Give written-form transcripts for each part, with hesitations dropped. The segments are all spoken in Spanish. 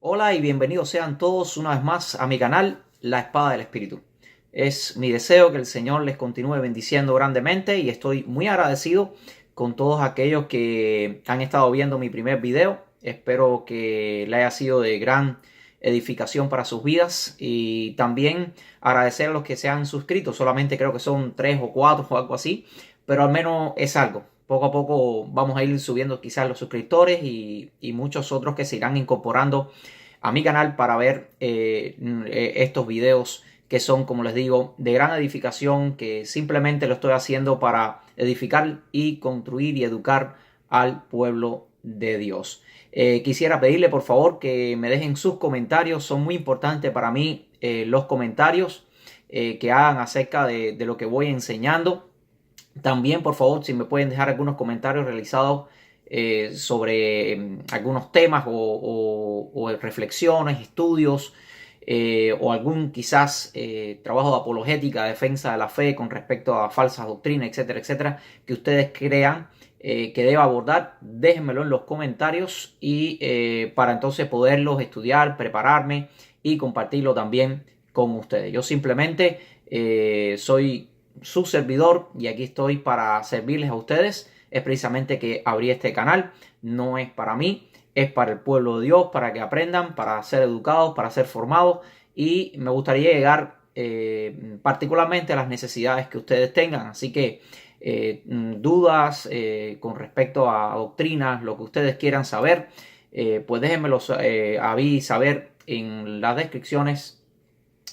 Hola y bienvenidos sean todos una vez más a mi canal, La Espada del Espíritu. Es mi deseo que el Señor les continúe bendiciendo grandemente y estoy muy agradecido con todos aquellos que han estado viendo mi primer video. Espero que le haya sido de gran edificación para sus vidas y también agradecer a los que se han suscrito. Solamente creo que son 3 o 4 o algo así, pero al menos es algo. Poco a poco vamos a ir subiendo quizás los suscriptores y muchos otros que se irán incorporando a mi canal para ver estos videos que son, como les digo, de gran edificación, que simplemente lo estoy haciendo para edificar y construir y educar al pueblo de Dios. Quisiera pedirle por favor que me dejen sus comentarios, son muy importantes para mí los comentarios que hagan acerca de lo que voy enseñando. También, por favor, si me pueden dejar algunos comentarios realizados sobre algunos temas o reflexiones, estudios o algún quizás trabajo de apologética, defensa de la fe con respecto a falsas doctrinas, etcétera, etcétera, que ustedes crean que deba abordar, déjenmelo en los comentarios y para entonces poderlos estudiar, prepararme y compartirlo también con ustedes. Yo simplemente soy su servidor y aquí estoy para servirles a ustedes. Es precisamente que abrí este canal, no es para mí, es para el pueblo de Dios, para que aprendan, para ser educados, para ser formados y me gustaría llegar particularmente a las necesidades que ustedes tengan. Así que dudas con respecto a doctrinas, lo que ustedes quieran saber, pues déjenmelo saber en las descripciones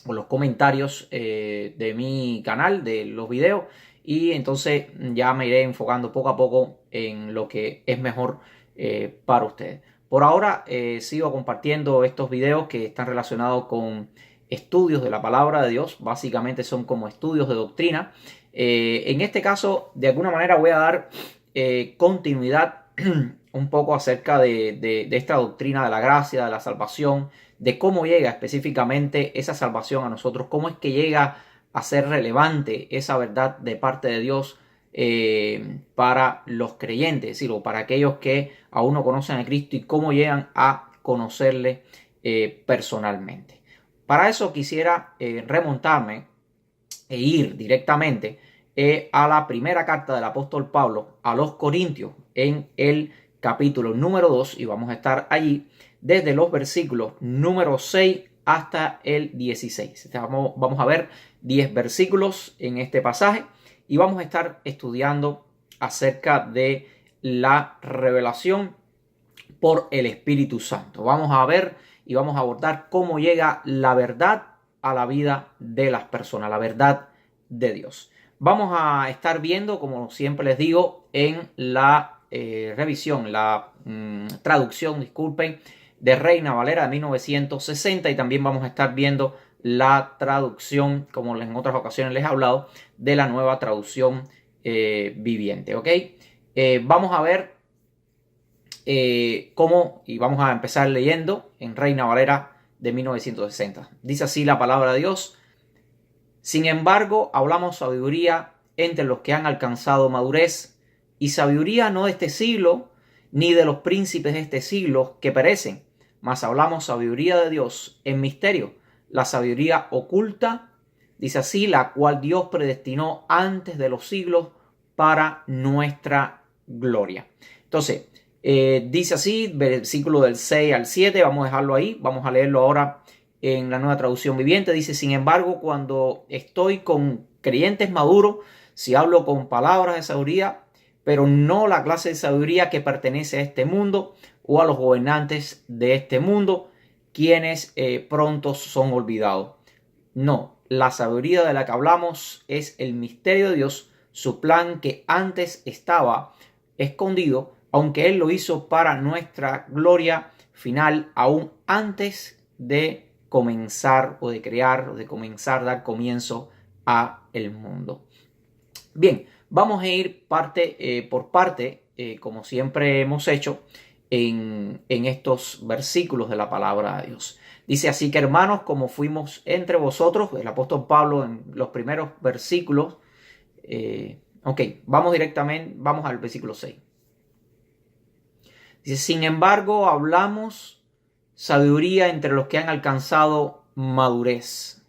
o los comentarios de mi canal, de los videos, y entonces ya me iré enfocando poco a poco en lo que es mejor para ustedes. Por ahora sigo compartiendo estos videos que están relacionados con estudios de la palabra de Dios. Básicamente son como estudios de doctrina. En este caso, de alguna manera voy a dar continuidad un poco acerca de esta doctrina de la gracia, de la salvación, de cómo llega específicamente esa salvación a nosotros, cómo es que llega a ser relevante esa verdad de parte de Dios para los creyentes, es decir, o para aquellos que aún no conocen a Cristo y cómo llegan a conocerle personalmente. Para eso quisiera remontarme e ir directamente a la primera carta del apóstol Pablo a los Corintios en el capítulo número 2 y vamos a estar allí desde los versículos número 6 hasta el 16. Vamos a ver 10 versículos en este pasaje y vamos a estar estudiando acerca de la revelación por el Espíritu Santo. Vamos a ver y vamos a abordar cómo llega la verdad a la vida de las personas, la verdad de Dios. Vamos a estar viendo, como siempre les digo, en la revisión, la traducción, disculpen, de Reina Valera de 1960 y también vamos a estar viendo la traducción, como en otras ocasiones les he hablado, de la nueva traducción viviente, ¿ok? Vamos a ver cómo, y vamos a empezar leyendo en Reina Valera de 1960. Dice así la palabra de Dios: sin embargo, hablamos sabiduría entre los que han alcanzado madurez, y sabiduría no de este siglo, ni de los príncipes de este siglo que perecen, mas hablamos sabiduría de Dios en misterio, la sabiduría oculta, dice así, la cual Dios predestinó antes de los siglos para nuestra gloria. Entonces, dice así, versículo del 6 al 7, vamos a dejarlo ahí, vamos a leerlo ahora en la nueva traducción viviente. Dice: sin embargo, cuando estoy con creyentes maduros, si hablo con palabras de sabiduría, pero no la clase de sabiduría que pertenece a este mundo o a los gobernantes de este mundo, quienes pronto son olvidados. No, la sabiduría de la que hablamos es el misterio de Dios, su plan que antes estaba escondido, aunque Él lo hizo para nuestra gloria final, aún antes de comenzar o de crear o de comenzar a dar comienzo a el mundo. Bien, vamos a ir parte por parte, como siempre hemos hecho en estos versículos de la palabra de Dios. Dice así: que hermanos, como fuimos entre vosotros, el apóstol Pablo en los primeros versículos, vamos directamente, vamos al versículo 6. Dice: sin embargo, hablamos sabiduría entre los que han alcanzado madurez.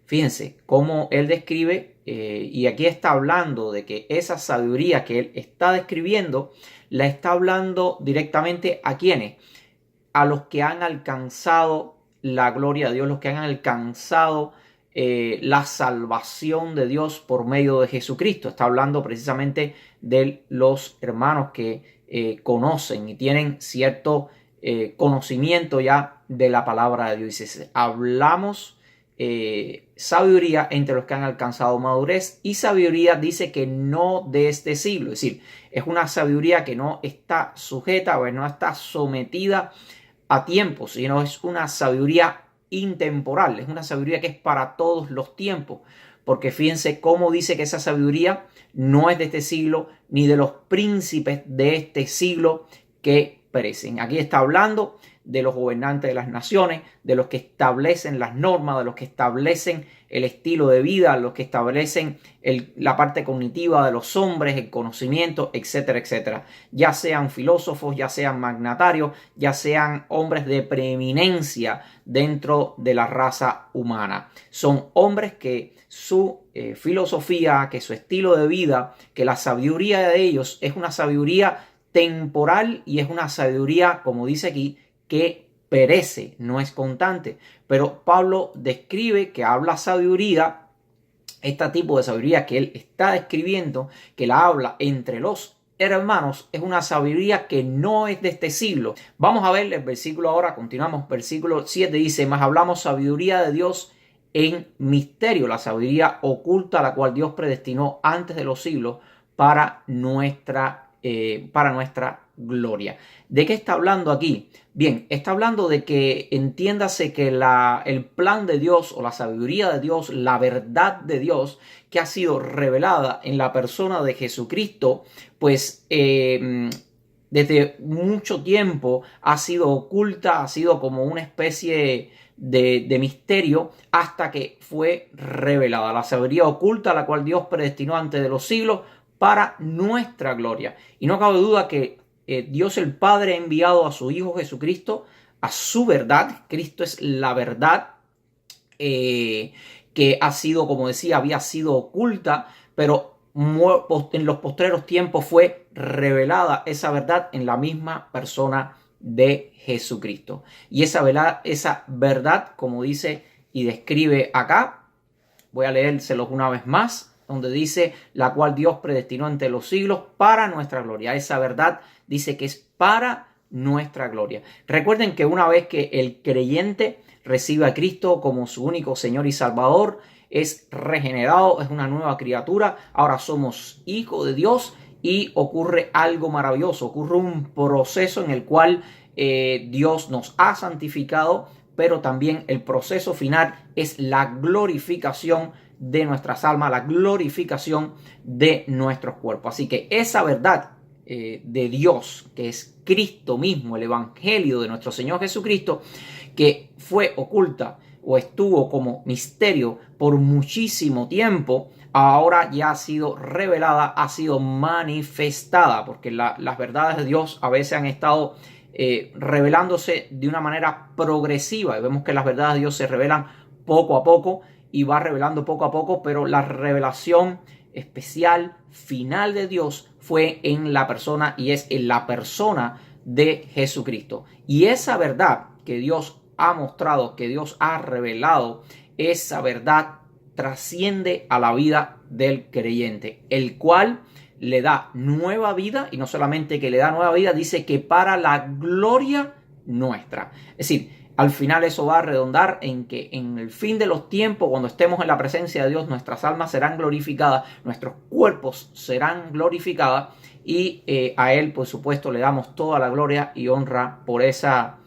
Fíjense cómo él describe, y aquí está hablando de que esa sabiduría que él está describiendo, la está hablando directamente ¿a quiénes? A los que han alcanzado la gloria de Dios, los que han alcanzado la salvación de Dios por medio de Jesucristo. Está hablando precisamente de los hermanos que conocen y tienen cierto conocimiento ya de la palabra de Dios. Dice, hablamos sabiduría entre los que han alcanzado madurez, y sabiduría dice que no de este siglo, es decir, es una sabiduría que no está sujeta o no está sometida a tiempo, sino es una sabiduría intemporal, es una sabiduría que es para todos los tiempos, porque fíjense cómo dice que esa sabiduría no es de este siglo ni de los príncipes de este siglo que perecen. Aquí está hablando de los gobernantes de las naciones, de los que establecen las normas, de los que establecen el estilo de vida, los que establecen la parte cognitiva de los hombres, el conocimiento, etcétera, etcétera. Ya sean filósofos, ya sean magnatarios, ya sean hombres de preeminencia dentro de la raza humana. Son hombres que su filosofía, que su estilo de vida, que la sabiduría de ellos es una sabiduría temporal y es una sabiduría, como dice aquí, que perece, no es constante. Pero Pablo describe que habla sabiduría, este tipo de sabiduría que él está describiendo, que la habla entre los hermanos, es una sabiduría que no es de este siglo. Vamos a ver el versículo ahora, continuamos, versículo 7 dice, mas hablamos sabiduría de Dios en misterio, la sabiduría oculta, la cual Dios predestinó antes de los siglos para nuestra gloria. ¿De qué está hablando aquí? Bien, está hablando de que entiéndase que el plan de Dios o la sabiduría de Dios, la verdad de Dios que ha sido revelada en la persona de Jesucristo, pues desde mucho tiempo ha sido oculta, ha sido como una especie de misterio hasta que fue revelada. La sabiduría oculta, la cual Dios predestinó antes de los siglos para nuestra gloria. Y no cabe duda que Dios el Padre ha enviado a su Hijo Jesucristo a su verdad. Cristo es la verdad que ha sido, como decía, había sido oculta, pero en los postreros tiempos fue revelada esa verdad en la misma persona de Jesucristo. Y esa verdad, como dice y describe acá, voy a leérselos una vez más, donde dice, la cual Dios predestinó entre los siglos para nuestra gloria. Esa verdad dice que es para nuestra gloria. Recuerden que una vez que el creyente recibe a Cristo como su único Señor y Salvador, es regenerado, es una nueva criatura, ahora somos hijos de Dios y ocurre algo maravilloso, ocurre un proceso en el cual Dios nos ha santificado, pero también el proceso final es la glorificación de nuestras almas, la glorificación de nuestros cuerpos. Así que esa verdad de Dios, que es Cristo mismo, el evangelio de nuestro Señor Jesucristo, que fue oculta o estuvo como misterio por muchísimo tiempo, ahora ya ha sido revelada, ha sido manifestada, porque las verdades de Dios a veces han estado revelándose de una manera progresiva, y vemos que las verdades de Dios se revelan poco a poco y va revelando poco a poco, pero la revelación especial final de Dios fue en la persona, y es en la persona de Jesucristo. Y esa verdad que Dios ha mostrado, que Dios ha revelado, esa verdad trasciende a la vida del creyente, el cual le da nueva vida, y no solamente que le da nueva vida, dice que para la gloria nuestra. Es decir, al final eso va a redundar en que en el fin de los tiempos, cuando estemos en la presencia de Dios, nuestras almas serán glorificadas, nuestros cuerpos serán glorificadas, y a Él, por supuesto, le damos toda la gloria y honra por esa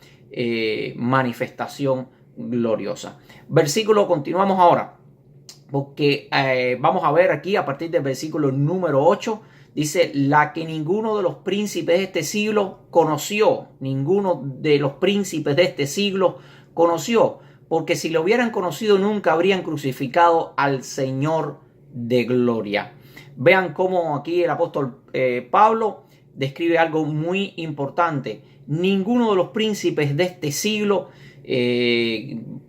manifestación gloriosa. Versículo, continuamos ahora, porque vamos a ver aquí a partir del versículo número 8, dice, la que ninguno de los príncipes de este siglo conoció, ninguno de los príncipes de este siglo conoció, porque si lo hubieran conocido nunca habrían crucificado al Señor de gloria. Vean cómo aquí el apóstol Pablo describe algo muy importante, ninguno de los príncipes de este siglo,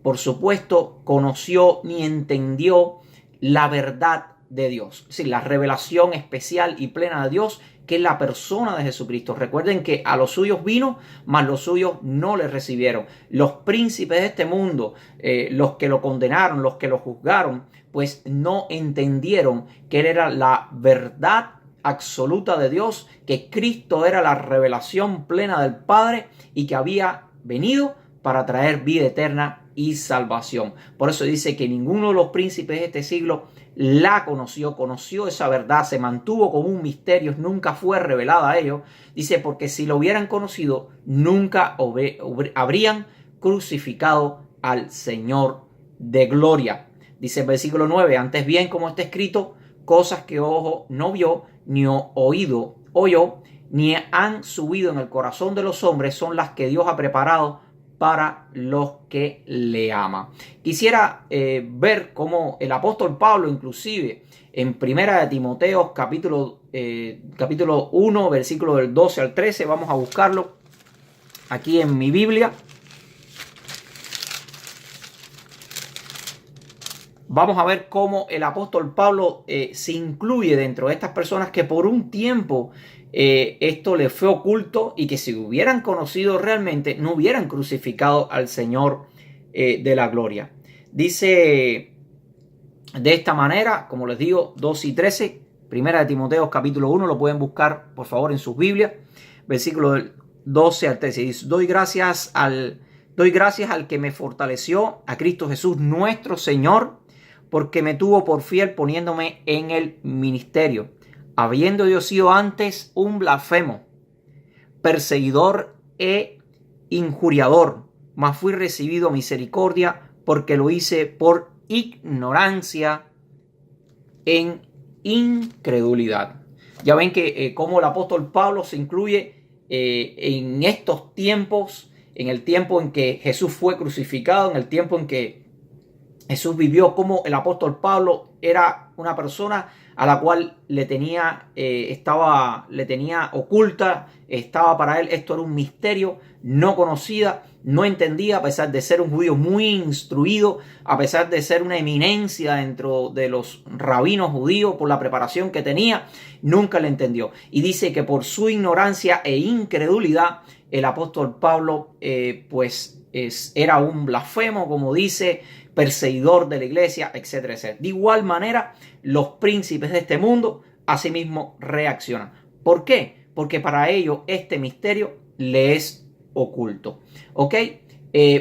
por supuesto, conoció ni entendió la verdad de Dios. Es decir, la revelación especial y plena de Dios, que es la persona de Jesucristo. Recuerden que a los suyos vino, mas los suyos no le recibieron. Los príncipes de este mundo, los que lo condenaron, los que lo juzgaron, pues no entendieron que él era la verdad absoluta de Dios, que Cristo era la revelación plena del Padre y que había venido para traer vida eterna y salvación. Por eso dice que ninguno de los príncipes de este siglo la conoció esa verdad, se mantuvo como un misterio, nunca fue revelada a ellos. Dice, porque si lo hubieran conocido, nunca habrían crucificado al Señor de gloria. Dice el versículo 9, antes bien, como está escrito, cosas que ojo no vio, ni oído oyó, ni han subido en el corazón de los hombres, son las que Dios ha preparado para los que le aman. Quisiera ver cómo el apóstol Pablo, inclusive en Primera de Timoteo, capítulo 1, versículo del 12 al 13, vamos a buscarlo aquí en mi Biblia. Vamos a ver cómo el apóstol Pablo se incluye dentro de estas personas que por un tiempo esto le fue oculto y que si hubieran conocido realmente no hubieran crucificado al Señor de la gloria. Dice de esta manera, como les digo, 2 y 13, Primera de Timoteo capítulo 1, lo pueden buscar por favor en sus Biblias, versículo del 12 al 13. Dice, doy gracias al que me fortaleció, a Cristo Jesús nuestro Señor, porque me tuvo por fiel poniéndome en el ministerio, habiendo yo sido antes un blasfemo, perseguidor e injuriador, mas fui recibido misericordia porque lo hice por ignorancia en incredulidad. Ya ven que como el apóstol Pablo se incluye en estos tiempos, en el tiempo en que Jesús fue crucificado, en el tiempo en que Jesús vivió, como el apóstol Pablo era una persona a la cual le tenía oculta, estaba para él, esto era un misterio, no conocida, no entendía, a pesar de ser un judío muy instruido, a pesar de ser una eminencia dentro de los rabinos judíos por la preparación que tenía, nunca le entendió. Y dice que por su ignorancia e incredulidad, el apóstol Pablo era un blasfemo, como dice, perseguidor de la iglesia, etcétera, etcétera. De igual manera, los príncipes de este mundo asimismo reaccionan. ¿Por qué? Porque para ellos este misterio le es oculto. ¿Ok?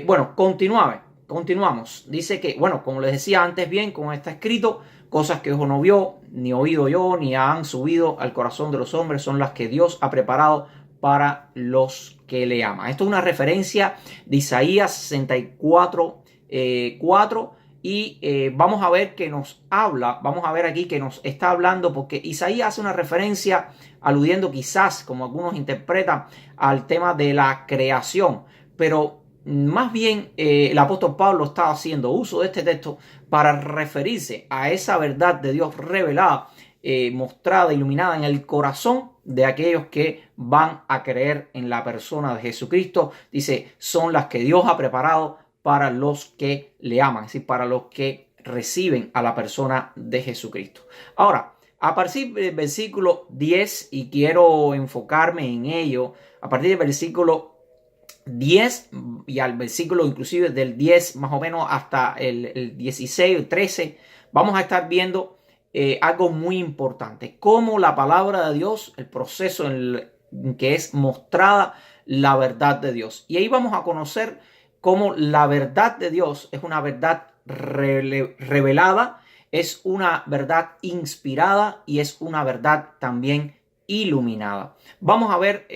Bueno, continuamos. Dice que, bueno, como les decía antes bien, como está escrito, cosas que ojo no vio, ni oído yo, ni han subido al corazón de los hombres, son las que Dios ha preparado para los que le aman. Esto es una referencia de Isaías 64, 4, y vamos a ver que nos habla, vamos a ver aquí que nos está hablando, porque Isaías hace una referencia aludiendo quizás, como algunos interpretan, al tema de la creación, pero más bien el apóstol Pablo está haciendo uso de este texto para referirse a esa verdad de Dios revelada, mostrada, iluminada en el corazón de aquellos que van a creer en la persona de Jesucristo. Dice, son las que Dios ha preparado para los que le aman, es decir, para los que reciben a la persona de Jesucristo. Ahora, a partir del versículo 10, y quiero enfocarme en ello, a partir del versículo 10 y al versículo inclusive del 10 más o menos hasta el 16 o 13, vamos a estar viendo algo muy importante, cómo la palabra de Dios, el proceso en que es mostrada la verdad de Dios. Y ahí vamos a conocer cómo la verdad de Dios es una verdad revelada, es una verdad inspirada y es una verdad también iluminada. Vamos a ver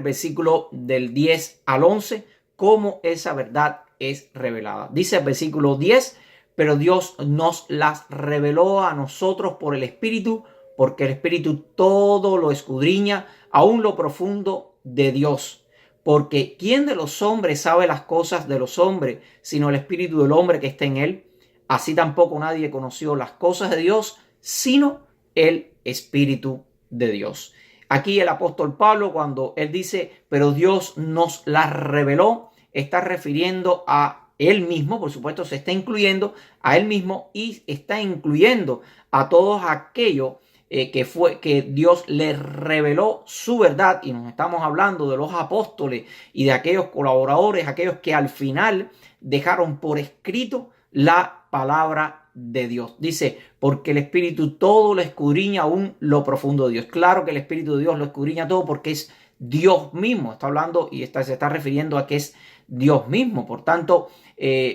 versículo del 10 al 11, cómo esa verdad es revelada. Dice el versículo 10, pero Dios nos las reveló a nosotros por el Espíritu, porque el Espíritu todo lo escudriña, aún lo profundo de Dios. Porque ¿quién de los hombres sabe las cosas de los hombres, sino el Espíritu del hombre que está en él? Así tampoco nadie conoció las cosas de Dios, sino el Espíritu de Dios. Aquí el apóstol Pablo, cuando él dice, pero Dios nos las reveló, está refiriendo a él mismo, por supuesto, se está incluyendo a él mismo y está incluyendo a todos aquellos que Dios le reveló su verdad, y nos estamos hablando de los apóstoles y de aquellos colaboradores, aquellos que al final dejaron por escrito la palabra de Dios. Dice, porque el Espíritu todo lo escudriña aún lo profundo de Dios. Claro que el Espíritu de Dios lo escudriña todo porque es Dios mismo. Está hablando y se está refiriendo a que es Dios mismo. Por tanto,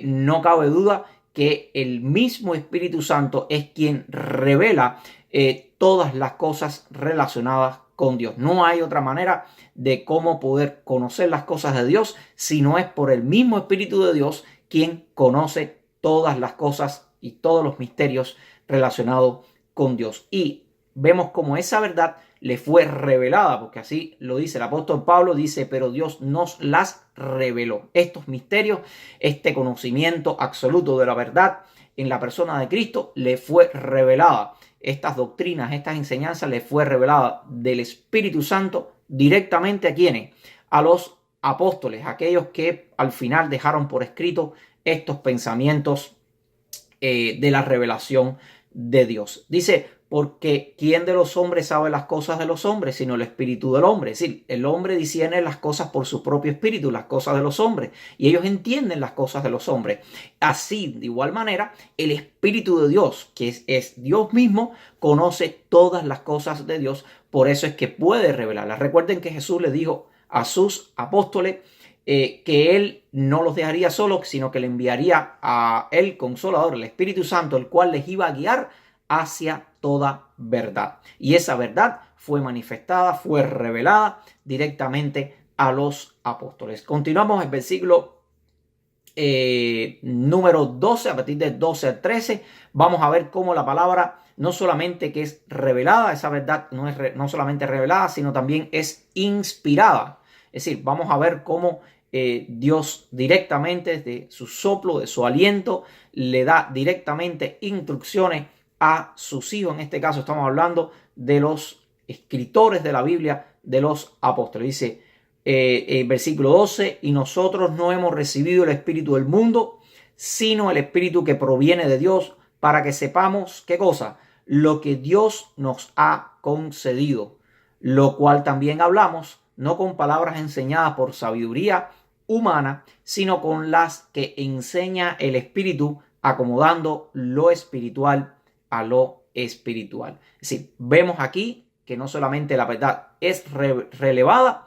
no cabe duda que el mismo Espíritu Santo es quien revela todas las cosas relacionadas con Dios. No hay otra manera de cómo poder conocer las cosas de Dios si no es por el mismo Espíritu de Dios quien conoce todas las cosas y todos los misterios relacionados con Dios. Y vemos cómo esa verdad le fue revelada, porque así lo dice el apóstol Pablo, dice, pero Dios nos las reveló. Estos misterios, este conocimiento absoluto de la verdad en la persona de Cristo le fue revelada. Estas doctrinas, estas enseñanzas le fue revelada del Espíritu Santo directamente a quienes, a los apóstoles, aquellos que al final dejaron por escrito estos pensamientos de la revelación de Dios. Dice, porque ¿quién de los hombres sabe las cosas de los hombres sino el espíritu del hombre? Es decir, el hombre discierne las cosas por su propio espíritu, las cosas de los hombres, y ellos entienden las cosas de los hombres. Así, de igual manera, el Espíritu de Dios, que es Dios mismo, conoce todas las cosas de Dios, por eso es que puede revelarlas. Recuerden que Jesús le dijo a sus apóstoles que él no los dejaría solos, sino que le enviaría a el Consolador, el Espíritu Santo, el cual les iba a guiar hacia toda verdad. Y esa verdad fue manifestada, fue revelada directamente a los apóstoles. Continuamos el versículo número 12, a partir del 12 al 13, vamos a ver cómo la palabra no solamente que es revelada, esa verdad no solamente revelada, sino también es inspirada. Es decir, vamos a ver cómo Dios directamente, de su soplo, de su aliento, le da directamente instrucciones a sus hijos. En este caso estamos hablando de los escritores de la Biblia, de los apóstoles. Dice, versículo 12, y nosotros no hemos recibido el espíritu del mundo, sino el espíritu que proviene de Dios, para que sepamos, ¿qué cosa? Lo que Dios nos ha concedido, lo cual también hablamos, no con palabras enseñadas por sabiduría humana, sino con las que enseña el Espíritu, acomodando lo espiritual a lo espiritual. Es decir, vemos aquí que no solamente la verdad es revelada,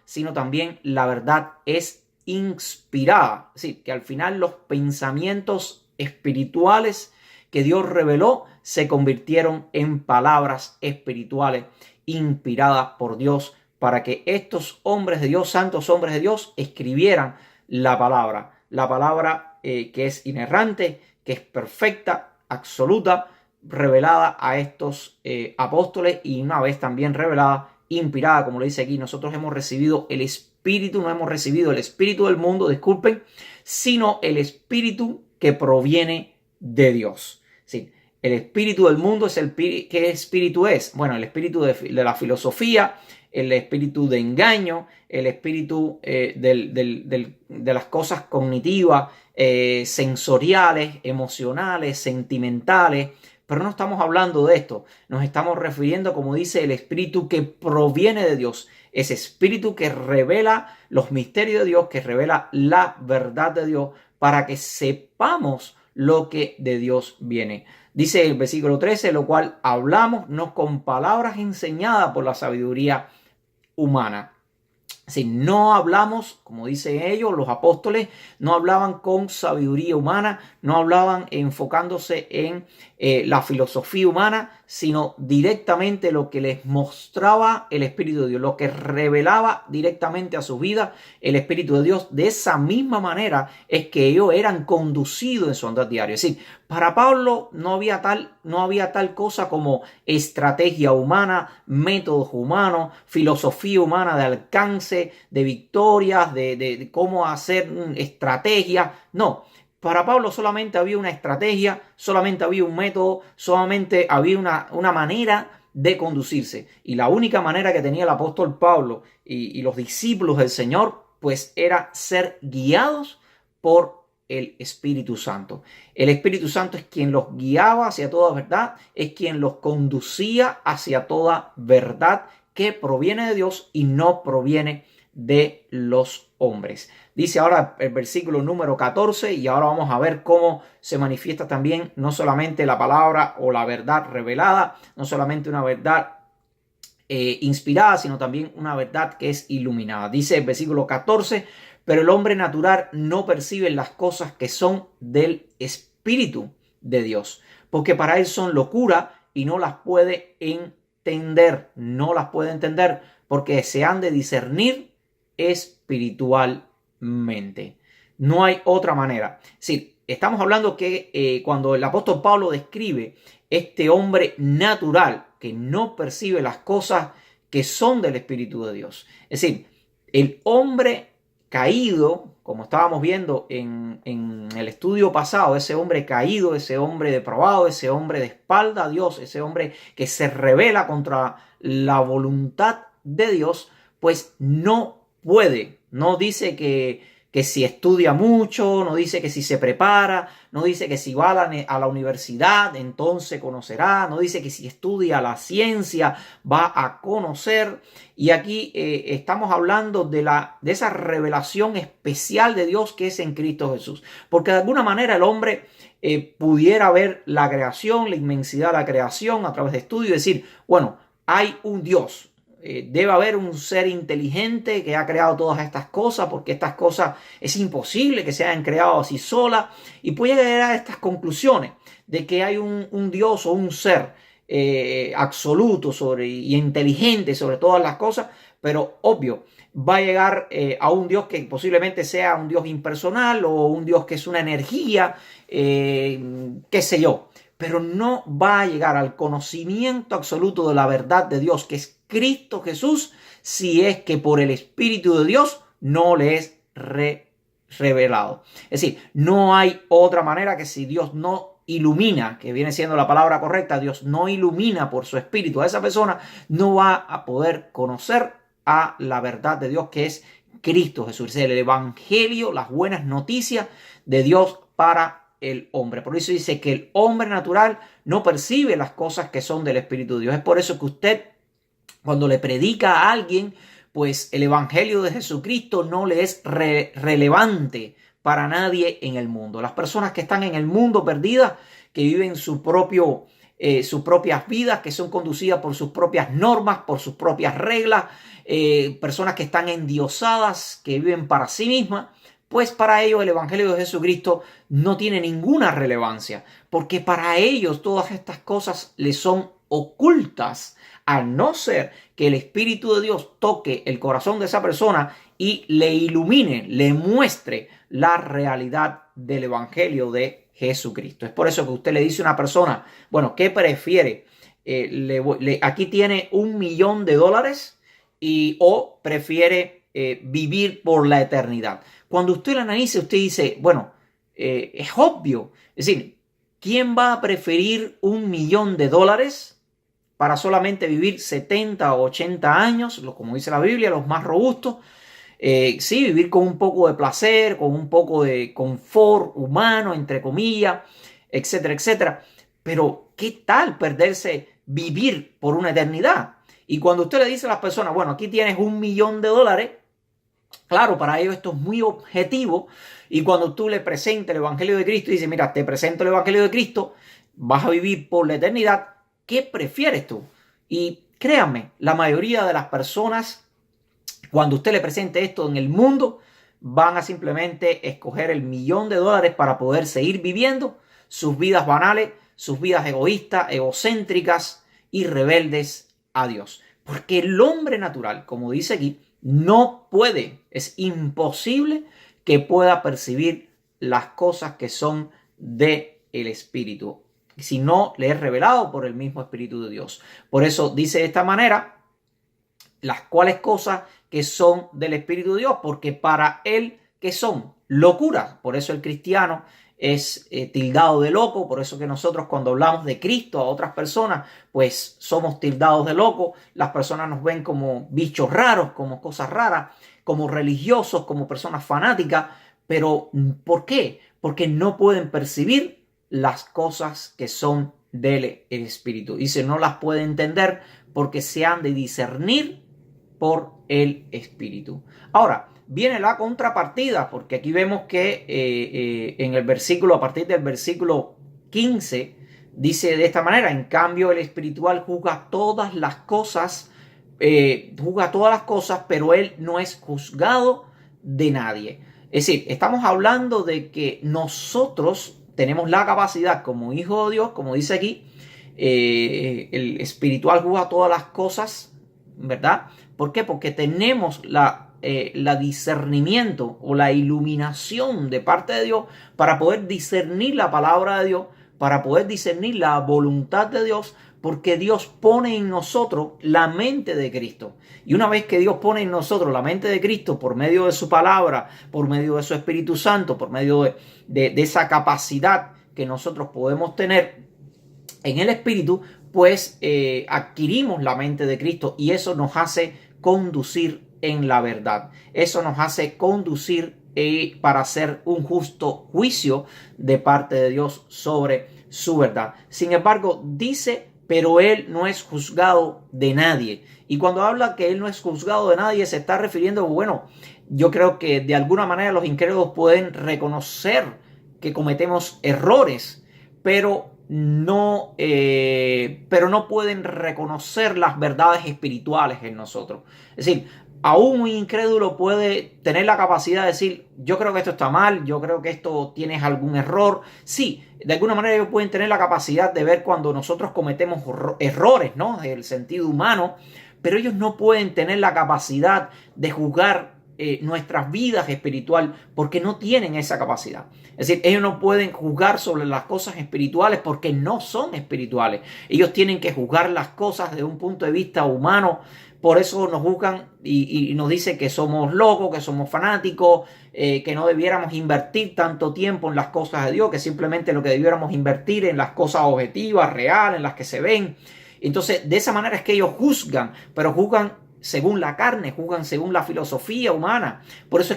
sino también la verdad es inspirada. Es decir, que al final los pensamientos espirituales que Dios reveló se convirtieron en palabras espirituales inspiradas por Dios, para que estos hombres de Dios, santos hombres de Dios, escribieran la palabra que es inerrante, que es perfecta, absoluta, revelada a estos apóstoles, y una vez también revelada, inspirada, como lo dice aquí. Nosotros hemos recibido el Espíritu, no hemos recibido el espíritu del mundo, disculpen, sino el Espíritu que proviene de Dios. Sí, el espíritu del mundo es ¿qué espíritu es? Bueno, el espíritu de la filosofía, el espíritu de engaño, el espíritu de las cosas cognitivas, sensoriales, emocionales, sentimentales. Pero no estamos hablando de esto. Nos estamos refiriendo, como dice, el espíritu que proviene de Dios. Ese espíritu que revela los misterios de Dios, que revela la verdad de Dios, para que sepamos lo que de Dios viene. Dice el versículo 13, lo cual hablamos no con palabras enseñadas por la sabiduría humana. Si no hablamos, como dicen ellos, los apóstoles, no hablaban con sabiduría humana, no hablaban enfocándose en la filosofía humana, sino directamente lo que les mostraba el Espíritu de Dios, lo que revelaba directamente a su vida el Espíritu de Dios. De esa misma manera es que ellos eran conducidos en su andar diario. Es decir, para Pablo no había tal cosa como estrategia humana, métodos humanos, filosofía humana de alcance, de victorias, de cómo hacer estrategias. No, para Pablo solamente había una estrategia, solamente había un método, solamente había una manera de conducirse. Y la única manera que tenía el apóstol Pablo y los discípulos del Señor, pues era ser guiados por el Espíritu Santo. El Espíritu Santo es quien los guiaba hacia toda verdad, es quien los conducía hacia toda verdad que proviene de Dios y no proviene de los hombres. Dice ahora el versículo número 14, y ahora vamos a ver cómo se manifiesta también no solamente la palabra o la verdad revelada, no solamente una verdad inspirada, sino también una verdad que es iluminada. Dice el versículo 14, pero el hombre natural no percibe las cosas que son del Espíritu de Dios, porque para él son locura y no las puede entender, porque se han de discernir espiritualmente. No hay otra manera. Sí, estamos hablando que cuando el apóstol Pablo describe este hombre natural que no percibe las cosas que son del Espíritu de Dios. Es decir, el hombre caído, como estábamos viendo en el estudio pasado, ese hombre caído, ese hombre depravado, ese hombre de espalda a Dios, ese hombre que se rebela contra la voluntad de Dios, pues no puede, no dice que si estudia mucho, no dice que si se prepara, no dice que si va a la universidad entonces conocerá, no dice que si estudia la ciencia va a conocer. Y aquí estamos hablando de esa revelación especial de Dios que es en Cristo Jesús. Porque de alguna manera el hombre pudiera ver la creación, la inmensidad de la creación a través de estudio y decir, bueno, hay un Dios. Debe haber un ser inteligente que ha creado todas estas cosas, porque estas cosas es imposible que se hayan creado así solas, y puede llegar a estas conclusiones de que hay un Dios o un ser absoluto y inteligente sobre todas las cosas, pero obvio, va a llegar a un Dios que posiblemente sea un Dios impersonal o un Dios que es una energía, qué sé yo, pero no va a llegar al conocimiento absoluto de la verdad de Dios, que es Cristo Jesús, si es que por el Espíritu de Dios no le es revelado. Es decir, no hay otra manera que si Dios no ilumina, que viene siendo la palabra correcta, Dios no ilumina por su Espíritu a esa persona, no va a poder conocer a la verdad de Dios, que es Cristo Jesús. Es el Evangelio, las buenas noticias de Dios para el hombre. Por eso dice que el hombre natural no percibe las cosas que son del Espíritu de Dios. Es por eso que usted, cuando le predica a alguien, pues el Evangelio de Jesucristo no le es relevante para nadie en el mundo. Las personas que están en el mundo perdidas, que viven sus propias vidas, que son conducidas por sus propias normas, por sus propias reglas, personas que están endiosadas, que viven para sí mismas, pues para ellos el Evangelio de Jesucristo no tiene ninguna relevancia, porque para ellos todas estas cosas les son ocultas, a no ser que el Espíritu de Dios toque el corazón de esa persona y le ilumine, le muestre la realidad del Evangelio de Jesucristo. Es por eso que usted le dice a una persona, bueno, ¿qué prefiere? Aquí tiene $1.000.000 o prefiere vivir por la eternidad. Cuando usted lo analice, usted dice, bueno, es obvio. Es decir, ¿quién va a preferir $1.000.000 para solamente vivir 70 o 80 años, como dice la Biblia, los más robustos? Sí, vivir con un poco de placer, con un poco de confort humano, entre comillas, etcétera, etcétera. Pero, ¿qué tal perderse vivir por una eternidad? Y cuando usted le dice a las personas, bueno, aquí tienes $1.000.000, claro, para ellos esto es muy objetivo. Y cuando tú le presentas el Evangelio de Cristo y dices, mira, te presento el Evangelio de Cristo, vas a vivir por la eternidad, ¿qué prefieres tú? Y créanme, la mayoría de las personas, cuando usted le presente esto en el mundo, van a simplemente escoger el $1.000.000 para poder seguir viviendo sus vidas banales, sus vidas egoístas, egocéntricas y rebeldes a Dios. Porque el hombre natural, como dice aquí, no puede, es imposible que pueda percibir las cosas que son del Espíritu, si no le es revelado por el mismo Espíritu de Dios. Por eso dice de esta manera, las cuales cosas que son del Espíritu de Dios, porque para él que son locuras. Por eso el cristiano es tildado de loco. Por eso que nosotros cuando hablamos de Cristo a otras personas, pues somos tildados de loco. Las personas nos ven como bichos raros, como cosas raras, como religiosos, como personas fanáticas. Pero ¿por qué? Porque no pueden percibir las cosas que son del Espíritu. Dice, no las pueden entender porque se han de discernir por el Espíritu. Ahora, viene la contrapartida, porque aquí vemos que en el versículo, a partir del versículo 15, dice de esta manera: en cambio el espiritual juzga todas las cosas, pero él no es juzgado de nadie. Es decir, estamos hablando de que nosotros tenemos la capacidad como hijos de Dios, como dice aquí, el espiritual juzga todas las cosas, ¿verdad? ¿Por qué? Porque tenemos la discernimiento o la iluminación de parte de Dios para poder discernir la palabra de Dios, para poder discernir la voluntad de Dios, porque Dios pone en nosotros la mente de Cristo. Y una vez que Dios pone en nosotros la mente de Cristo por medio de su palabra, por medio de su Espíritu Santo, por medio de esa capacidad que nosotros podemos tener en el Espíritu, pues adquirimos la mente de Cristo y eso nos hace conducir en la verdad. Eso nos hace conducir para hacer un justo juicio de parte de Dios sobre su verdad. Sin embargo, dice, pero él no es juzgado de nadie. Y cuando habla que él no es juzgado de nadie, se está refiriendo, bueno, yo creo que de alguna manera los incrédulos pueden reconocer que cometemos errores, pero no pueden reconocer las verdades espirituales en nosotros. Es decir, aún un incrédulo puede tener la capacidad de decir, yo creo que esto está mal, yo creo que esto tiene algún error. Sí, de alguna manera ellos pueden tener la capacidad de ver cuando nosotros cometemos errores, ¿no? Del sentido humano, pero ellos no pueden tener la capacidad de juzgar nuestras vidas espiritual, porque no tienen esa capacidad. Es decir, ellos no pueden juzgar sobre las cosas espirituales porque no son espirituales. Ellos tienen que juzgar las cosas desde un punto de vista humano. Por eso nos juzgan y nos dicen que somos locos, que somos fanáticos, que no debiéramos invertir tanto tiempo en las cosas de Dios, que simplemente lo que debiéramos invertir en las cosas objetivas, reales, en las que se ven. Entonces, de esa manera es que ellos juzgan, pero juzgan según la carne, juzgan según la filosofía humana. Por eso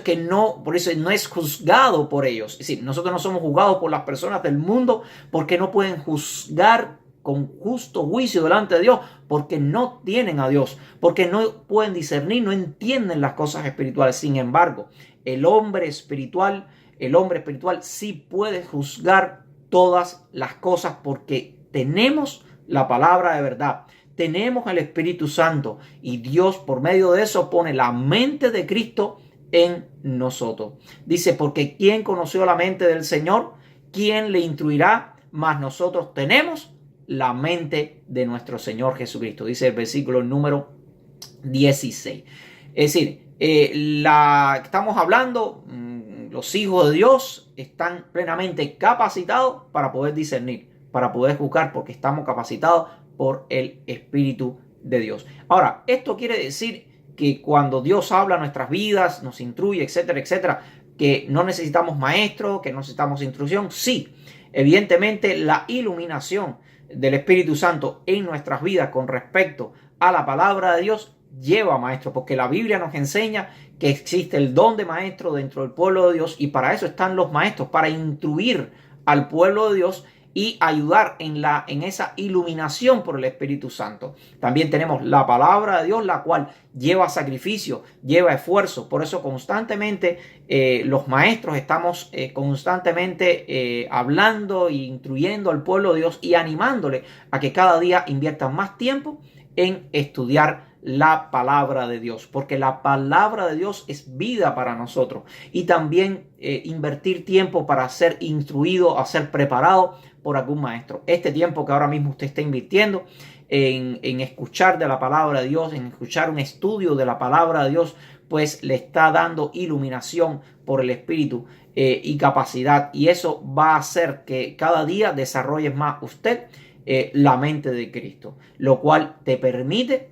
no es juzgado por ellos. Es decir, nosotros no somos juzgados por las personas del mundo porque no pueden juzgar con justo juicio delante de Dios, porque no tienen a Dios, porque no pueden discernir, no entienden las cosas espirituales. Sin embargo, el hombre espiritual sí puede juzgar todas las cosas porque tenemos la palabra de verdad. Tenemos el Espíritu Santo y Dios por medio de eso pone la mente de Cristo en nosotros. Dice, porque ¿quién conoció la mente del Señor? ¿Quién le instruirá? Mas nosotros tenemos la mente de nuestro Señor Jesucristo. Dice el versículo número 16. Es decir, estamos hablando, los hijos de Dios están plenamente capacitados para poder discernir, para poder juzgar, porque estamos capacitados por el Espíritu de Dios. Ahora, esto quiere decir que cuando Dios habla a nuestras vidas, nos instruye, etcétera, etcétera, que no necesitamos maestros, que no necesitamos instrucción. Sí, evidentemente la iluminación del Espíritu Santo en nuestras vidas con respecto a la palabra de Dios lleva a maestros, porque la Biblia nos enseña que existe el don de maestro dentro del pueblo de Dios y para eso están los maestros, para instruir al pueblo de Dios y ayudar en esa iluminación por el Espíritu Santo. También tenemos la palabra de Dios, la cual lleva sacrificio, lleva esfuerzo. Por eso constantemente los maestros estamos constantemente hablando e instruyendo al pueblo de Dios y animándole a que cada día inviertan más tiempo en estudiar la palabra de Dios, porque la palabra de Dios es vida para nosotros. Y también invertir tiempo para ser instruido, a ser preparado por algún maestro. Este tiempo que ahora mismo usted está invirtiendo en escuchar de la palabra de Dios, en escuchar un estudio de la palabra de Dios, pues le está dando iluminación por el Espíritu y capacidad. Y eso va a hacer que cada día desarrolles más usted la mente de Cristo, lo cual te permite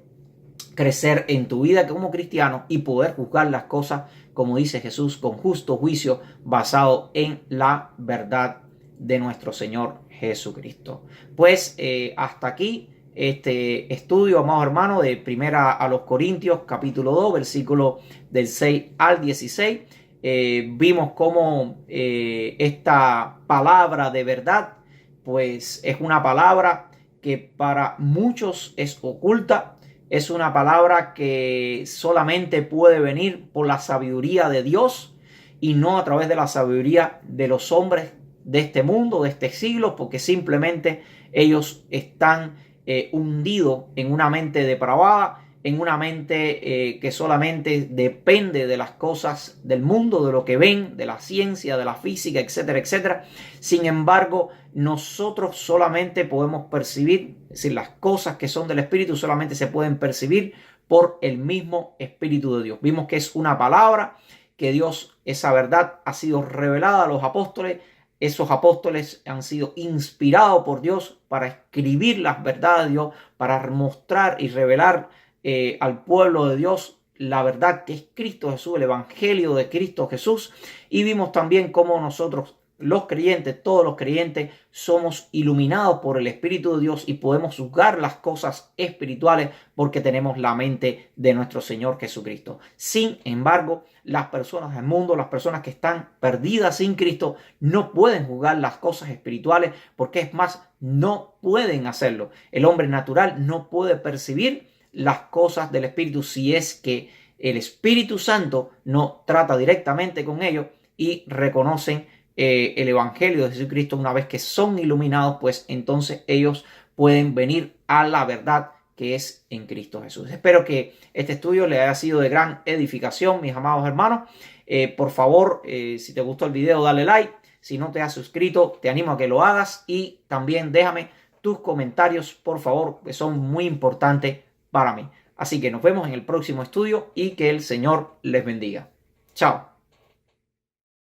crecer en tu vida como cristiano y poder juzgar las cosas, como dice Jesús, con justo juicio basado en la verdad de nuestro Señor Jesucristo. Pues hasta aquí este estudio, amados hermanos, de Primera a los Corintios, capítulo 2, versículo del 6 al 16. Vimos cómo esta palabra de verdad, pues es una palabra que para muchos es oculta. Es una palabra que solamente puede venir por la sabiduría de Dios y no a través de la sabiduría de los hombres de este mundo, de este siglo, porque simplemente ellos están hundidos en una mente depravada, en una mente que solamente depende de las cosas del mundo, de lo que ven, de la ciencia, de la física, etcétera, etcétera. Sin embargo, nosotros solamente podemos percibir, es decir, las cosas que son del Espíritu solamente se pueden percibir por el mismo Espíritu de Dios. Vimos que es una palabra, que Dios, esa verdad ha sido revelada a los apóstoles. Esos apóstoles han sido inspirados por Dios para escribir las verdades de Dios, para mostrar y revelar al pueblo de Dios la verdad que es Cristo Jesús, el evangelio de Cristo Jesús. Y vimos también cómo nosotros, los creyentes, todos los creyentes, somos iluminados por el Espíritu de Dios y podemos juzgar las cosas espirituales porque tenemos la mente de nuestro Señor Jesucristo. Sin embargo, las personas del mundo, las personas que están perdidas sin Cristo, no pueden juzgar las cosas espirituales porque es más, no pueden hacerlo. El hombre natural no puede percibir las cosas del Espíritu si es que el Espíritu Santo no trata directamente con ellos y reconocen el Evangelio de Jesucristo. Una vez que son iluminados, pues entonces ellos pueden venir a la verdad que es en Cristo Jesús. Espero que este estudio les haya sido de gran edificación, mis amados hermanos. Por favor, si te gustó el video, dale like. Si no te has suscrito, te animo a que lo hagas y también déjame tus comentarios, por favor, que son muy importantes para mí. Así que nos vemos en el próximo estudio y que el Señor les bendiga. Chao.